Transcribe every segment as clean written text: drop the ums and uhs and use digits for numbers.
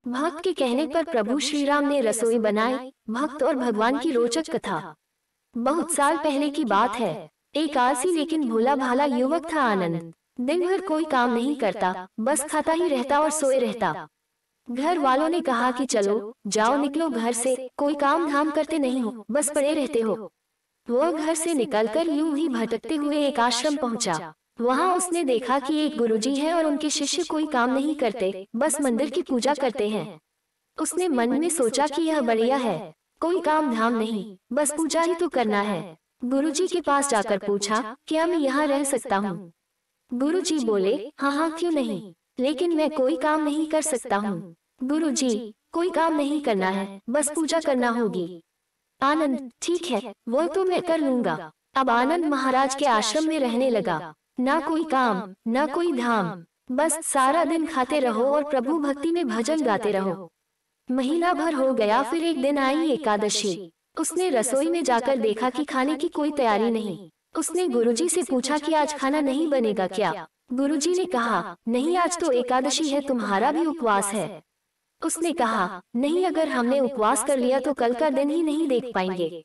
भक्त के कहने पर प्रभु श्री राम ने रसोई बनाई। भक्त और भगवान की रोचक कथा। बहुत साल पहले की बात है। एक आलसी लेकिन भोला भाला युवक था आनंद। दिन भर कोई काम नहीं करता, बस खाता ही रहता और सोए रहता। घर वालों ने कहा कि चलो जाओ निकलो घर से, कोई काम धाम करते नहीं हो, बस पड़े रहते हो। वह घर से निकलकर यूं ही भटकते हुए एक आश्रम पहुंचा। वहां उसने देखा कि एक गुरुजी है और उनके शिष्य कोई काम नहीं करते, बस मंदिर की पूजा करते हैं। उसने मन में सोचा कि यह बढ़िया है, कोई काम धाम नहीं, बस पूजा ही तो करना है। गुरुजी के पास जाकर पूछा, क्या मैं यहाँ रह सकता हूँ? गुरुजी बोले, हाँ हाँ क्यों नहीं, लेकिन मैं कोई काम नहीं कर सकता हूँ। गुरुजी, कोई काम नहीं करना है, बस पूजा करना होगी। आनंद, ठीक है, वो तो मैं कर लूंगा। अब आनंद महाराज के आश्रम में रहने लगा। ना कोई काम, ना कोई धाम, बस सारा दिन खाते रहो और प्रभु भक्ति में भजन गाते रहो। महीना भर हो गया, फिर एक दिन आई एकादशी। उसने रसोई में जाकर देखा कि खाने की कोई तैयारी नहीं। उसने गुरुजी से पूछा कि आज खाना नहीं बनेगा क्या? गुरुजी ने कहा, नहीं आज तो एकादशी है, तुम्हारा भी उपवास है। उसने कहा, नहीं, अगर हमने उपवास कर लिया तो कल का दिन ही नहीं देख पाएंगे।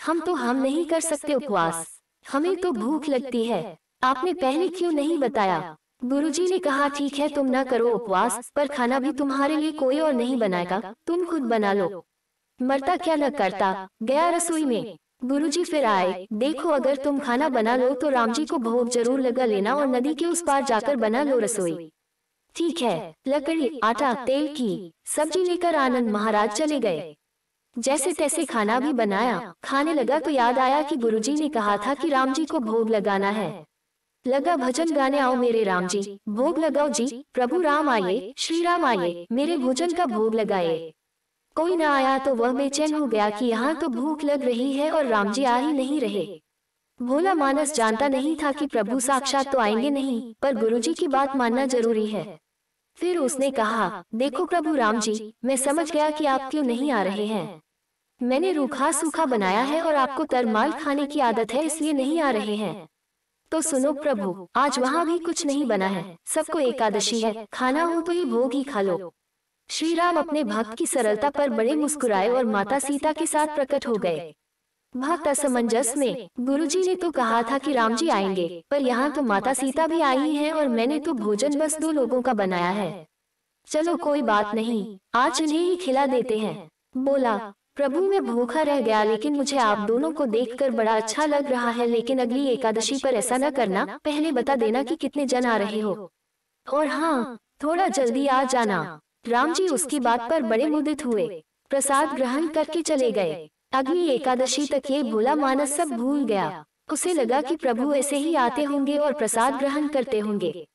हम नहीं कर सकते उपवास, हमें तो भूख लगती है। आपने पहले क्यों नहीं बताया? गुरुजी ने कहा, ठीक है तुम न करो उपवास, पर खाना भी तुम्हारे लिए कोई और नहीं बनाएगा, तुम खुद बना लो। मरता क्या न करता, गया रसोई में। गुरुजी फिर आए, देखो अगर तुम खाना बना लो तो राम जी को भोग जरूर लगा लेना और नदी के उस पार जाकर बना लो रसोई। ठीक है। लकड़ी, आटा, तेल की सब्जी लेकर आनंद महाराज चले गए। जैसे तैसे खाना भी बनाया, खाने लगा तो याद आया कि गुरुजी ने कहा था कि राम जी को भोग लगाना है। लगा भजन गाने, आओ मेरे राम जी भोग लगाओ जी, प्रभु राम आए, श्री राम आए, मेरे भोजन का भोग लगाए। कोई न आया तो वह बेचैन हो गया कि यहाँ तो भूख लग रही है और राम जी आ ही नहीं रहे। भोला मानस जानता नहीं था कि प्रभु साक्षात तो आएंगे नहीं, पर गुरुजी की बात मानना जरूरी है। फिर उसने कहा, देखो प्रभु राम जी, मैं समझ गया कि आप क्यों नहीं आ रहे हैं। मैंने रूखा सूखा बनाया है और आपको तरमाल खाने की आदत है, इसलिए नहीं आ रहे हैं। तो सुनो प्रभु, आज वहाँ भी कुछ नहीं बना है, सबको एकादशी है, खाना हो तो ये भोग ही खा लो। श्री राम अपने भक्त की सरलता पर बड़े मुस्कुराए और माता सीता के साथ प्रकट हो गए। भक्त असमंजस में, गुरुजी ने तो कहा था कि राम जी आएंगे, पर यहाँ तो माता सीता भी आई हैं और मैंने तो भोजन बस 2 लोगों का बनाया है। चलो कोई बात नहीं, आज इन्हें ही खिला देते हैं। बोला, प्रभु मैं भूखा रह गया, लेकिन मुझे आप दोनों को देखकर बड़ा अच्छा लग रहा है, लेकिन अगली एकादशी पर ऐसा न करना, पहले बता देना कि कितने जन आ रहे हो। और हाँ, थोड़ा जल्दी आ जाना। राम जी उसकी बात पर बड़े मुदित हुए, प्रसाद ग्रहण करके चले गए। अगली एकादशी तक ये भोला मानस सब भूल गया। उसे लगा कि प्रभु ऐसे ही आते होंगे और प्रसाद ग्रहण करते होंगे।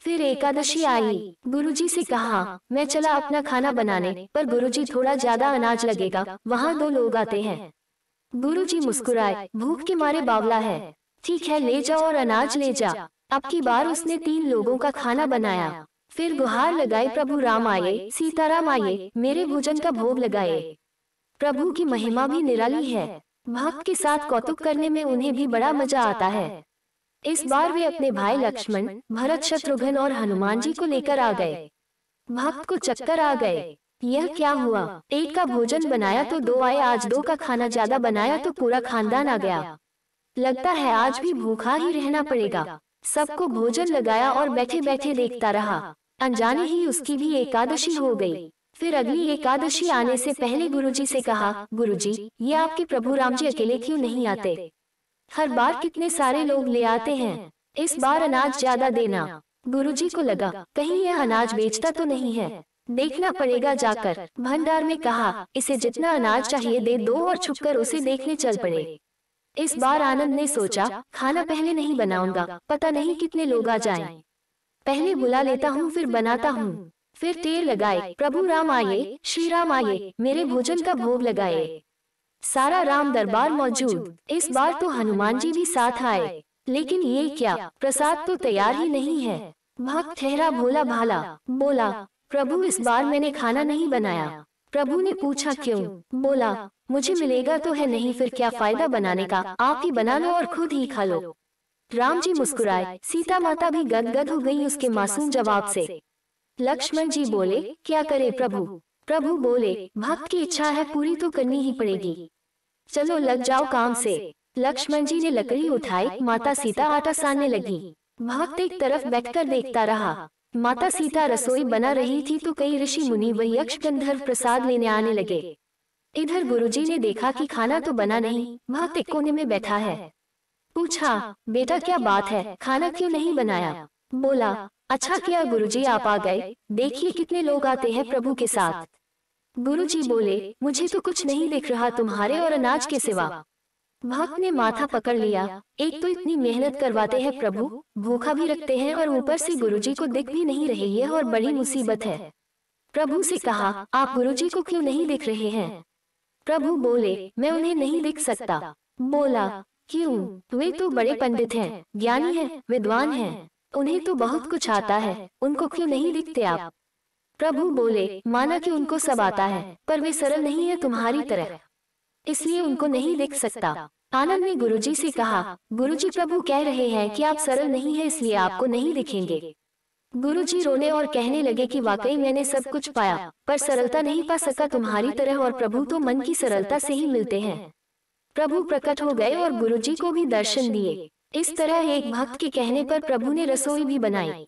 फिर एकादशी आई, गुरुजी से कहा, मैं चला अपना खाना बनाने, पर गुरुजी थोड़ा ज्यादा अनाज लगेगा, वहाँ 2 लोग आते हैं। गुरुजी मुस्कुराए, भूख के मारे बावला है। ठीक है, ले जाओ और अनाज ले जा। अब की बार उसने 3 लोगों का खाना बनाया। फिर गुहार लगाई, प्रभु राम आए, सीताराम आए, मेरे भोजन का भोग लगाए। प्रभु की महिमा भी निराली है। भक्त के साथ कौतुक करने में उन्हें भी बड़ा मजा आता है। इस बार वे अपने भाई लक्ष्मण, भरत, शत्रुघ्न और हनुमान जी को लेकर आ गए। भक्त को चक्कर आ गए, यह क्या हुआ, एक का भोजन बनाया तो 2 आए, आज 2 का खाना ज्यादा बनाया तो पूरा खानदान आ गया। लगता है आज भी भूखा ही रहना पड़ेगा। सबको भोजन लगाया और बैठे बैठे देखता रहा। अनजाने ही उसकी भी एकादशी हो गई। फिर अगली एकादशी आने से पहले गुरुजी से कहा, गुरुजी, ये आपके प्रभु राम जी अकेले क्यों नहीं आते? हर बार कितने सारे लोग ले आते हैं, इस बार अनाज ज्यादा देना। गुरुजी को लगा, कहीं यह अनाज बेचता तो नहीं है, देखना पड़ेगा जाकर। भंडार में कहा, इसे जितना अनाज चाहिए दे दो और छुपकर उसे देखने चल पड़े। इस बार आनंद ने सोचा, खाना पहले नहीं बनाऊंगा, पता नहीं कितने लोग आ जाएं। पहले बुला लेता हूँ फिर बनाता हूँ। फिर टेर लगाए, प्रभु राम आए, श्री राम आए, मेरे भोजन का भोग लगाए। सारा राम दरबार मौजूद। इस बार तो हनुमान जी भी साथ आए, लेकिन ये क्या, प्रसाद तो तैयार ही नहीं है। भक्त ठहरा भोला भाला, बोला, प्रभु इस बार मैंने खाना नहीं बनाया। प्रभु ने पूछा क्यों? बोला, मुझे मिलेगा तो है नहीं, फिर क्या फायदा बनाने का, आप ही बना लो और खुद ही खा लो। राम जी मुस्कुराए, सीता माता भी गदगद हो गई उसके मासूम जवाब से। लक्ष्मण जी बोले, क्या करे प्रभु? प्रभु बोले, भक्त की इच्छा है पूरी तो करनी ही पड़ेगी, चलो लग जाओ काम से। लक्ष्मण जी ने लकड़ी उठाई, माता सीता आटा सानने लगी। भक्त एक तरफ बैठकर देखता रहा। माता सीता रसोई बना रही थी तो कई ऋषि मुनि व यक्ष गंधर्व प्रसाद लेने आने लगे। इधर गुरुजी ने देखा कि खाना तो बना नहीं, भक्त एक कोने में बैठा है। पूछा, बेटा क्या बात है, खाना क्यों नहीं बनाया? बोला, अच्छा किया गुरुजी आप आ गए, देखिए कितने लोग आते हैं प्रभु के साथ। गुरुजी बोले, मुझे तो कुछ नहीं दिख रहा तुम्हारे और अनाज के सिवा। भक्त ने माथा पकड़ लिया, एक तो इतनी मेहनत करवाते हैं प्रभु, भूखा भी रखते हैं और ऊपर से गुरुजी को दिख भी नहीं रही है और बड़ी मुसीबत है। प्रभु से कहा, आप गुरुजी को क्यों नहीं दिख रहे हैं? प्रभु बोले, मैं उन्हें नहीं दिख सकता। बोला, क्यों? वे तो बड़े पंडित हैं, ज्ञानी हैं, विद्वान हैं, उन्हें तो बहुत कुछ आता है, उनको क्यों नहीं दिखते आप? प्रभु बोले, माना कि उनको सब आता है, पर वे सरल नहीं है तुम्हारी तरह, इसलिए उनको नहीं दिख सकता। आनंद ने गुरुजी से कहा, गुरुजी प्रभु कह रहे हैं कि आप सरल नहीं है इसलिए आपको नहीं दिखेंगे। गुरुजी रोने और कहने लगे कि वाकई मैंने सब कुछ पाया, पर सरलता नहीं पा सका तुम्हारी तरह, और प्रभु तो मन की सरलता से ही मिलते हैं। प्रभु प्रकट हो गए और गुरुजी को भी दर्शन दिए। इस तरह एक भक्त के कहने पर प्रभु ने रसोई भी बनाई।